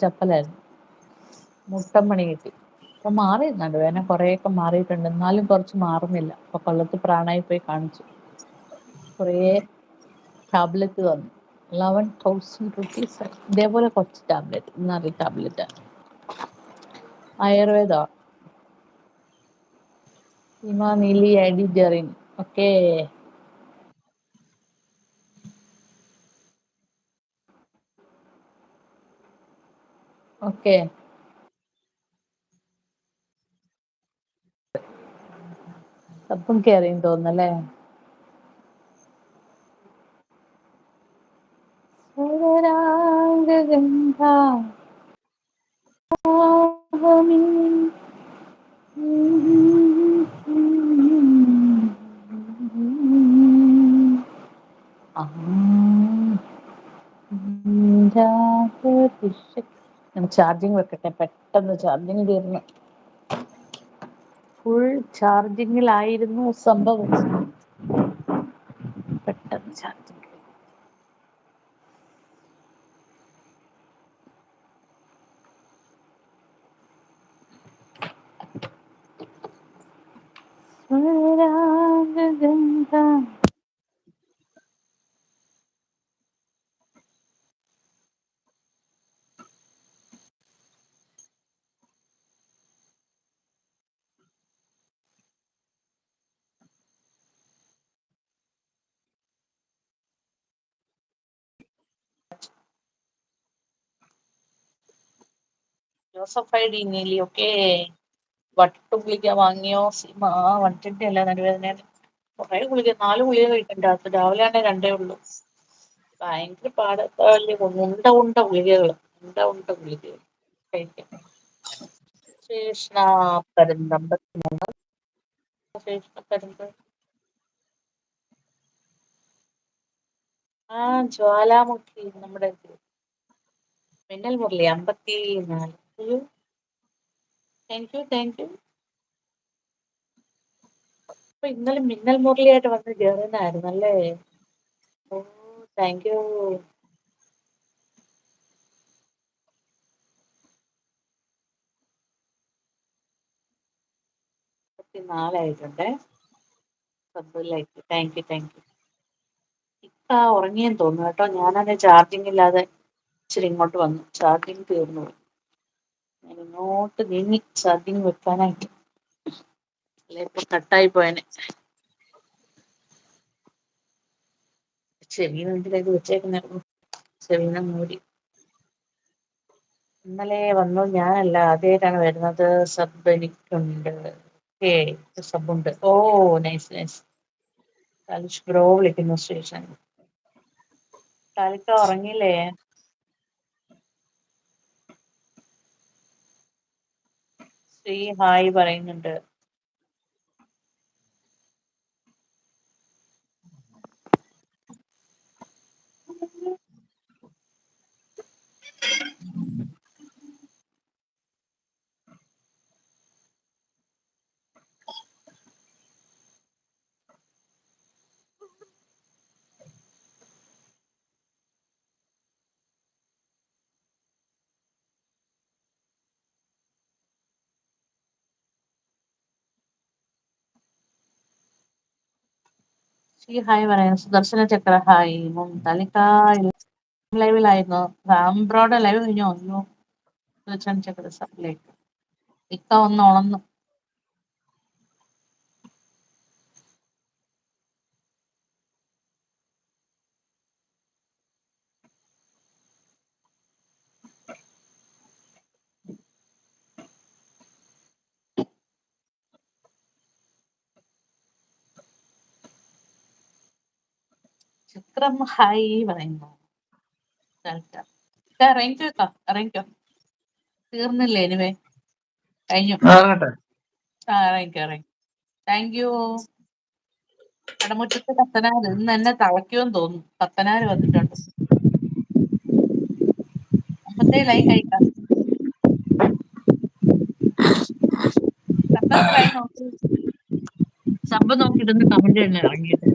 ചപ്പലായിരുന്നു. മുട്ടൻ പണി കിട്ടി. ഇപ്പൊ മാറി നടുവേദന കുറെയൊക്കെ മാറിയിട്ടുണ്ട്. എന്നാലും കുറച്ച് മാറുന്നില്ല. അപ്പൊ കൊല്ലത്ത് പ്രാണായി പോയി കാണിച്ചു. കുറേ ടാബ്ലറ്റ് തന്നു. 11,000 റുപ്പീസ്. ഇതേപോലെ കുറച്ച് ടാബ്ലറ്റ്, 4 ടാബ്ലറ്റ് ആയുർവേദ. ഇമാനിലി അഡിജറിൻ. ഓക്കേ. ഓക്കെ. അപ്പം കേറിയും തോന്നല്ലേ. ഞാൻ ചാർജിങ് വെക്കട്ടെ, പെട്ടെന്ന് ചാർജിങ് തീർന്നു. ഫുൾ ചാർജിങ്ങിലായിരുന്നു സംഭവം. പെട്ടെന്ന് ചാർജിങ്. ജോസഫ് ഐ ഡി നീലി. ഓക്കെ. വട്ടു ഗുളിക വാങ്ങിയോ? വട്ടിന്റെ അല്ല, നടുവേദന. കുറെ ഗുളിക, 4 ഗുളിക കഴിക്കണ്ട. രാവിലെ ആണെ 2 ഉള്ളൂ. ഭയങ്കര പാട്. വലിയ ഉണ്ട ഗുളികകള്, ഉണ്ട ഗുളികകൾ കഴിക്കാം. കൃഷ്ണ പരന്തമ്പത്തിമൂന്ന്. കൃഷ്ണ പരന്ത്. ജ്വാലാമുഖി നമ്മുടെ മിന്നൽ മുരളി 54. Thank you. അപ്പൊ ഇന്നലെ മിന്നൽ മുരളിയായിട്ട് വന്ന് ചേർന്നായിരുന്നു അല്ലേ? ഓ, താങ്ക് യു. 54 ആയിട്ടുണ്ടേ. Thank you. ഉറങ്ങിയെന്ന് തോന്നുന്നു കേട്ടോ. ഞാനത് ചാർജിങ് ഇല്ലാതെ ഇച്ചിരി ഇങ്ങോട്ട് വന്നു. ചാർജിങ് തീർന്നു. ഞാൻ ഇങ്ങോട്ട് നീങ്ങി ചാർജിങ് വെക്കാനായിട്ട്. അല്ലെ ഇപ്പൊ കട്ടായി പോയനെ. ചെവിയിൽ എന്തിലേക്ക് വെച്ചേക്കുന്നായിരുന്നു. ചെവിനെ മൂടി. ഇന്നലെ വന്നു. ഞാനല്ല, ആദ്യമായിട്ടാണ് വരുന്നത്. സബ് എനിക്കുണ്ട്. സബുണ്ട്. ഓ, നൈസ്. താലിഷ് ബ്രോ വിളിക്കുന്നു സ്റ്റേഷൻ. താലിക്ക ഉറങ്ങിയില്ലേ? ശ്രീ ഹായ് പറയുന്നുണ്ട്. ശ്രീ ഹായ് പറയാം. സുദർശന ചക്ര ഹായ്. താലിക്ക ലൈവിലായിരുന്നു. റാംബ്രോയുടെ ലൈവ് കഴിഞ്ഞോ? സുദർശന ചക്ര സബിലേക്ക് ഇക്ക ഒന്ന് ഉണർന്നു. ചക്രം ഹായ് പറയുന്നു. ഇറങ്ങിക്കോ. തീർന്നില്ലേ? എനിവേ കഴിഞ്ഞു. ഇറങ്ങി. Thank you. കടമുറ്റത്ത് കത്തനാര് ഇന്ന് എന്നെ തളയ്ക്കുമെന്ന് തോന്നുന്നു. കത്തനാര് വന്നിട്ടുണ്ട്. 57 കഴിക്കാം. കത്തത്ര ലൈൻ നോക്കി. സബ് നോക്കിയിട്ടൊന്ന് കമന്റ് തന്നെ ഇറങ്ങിയിട്ട്.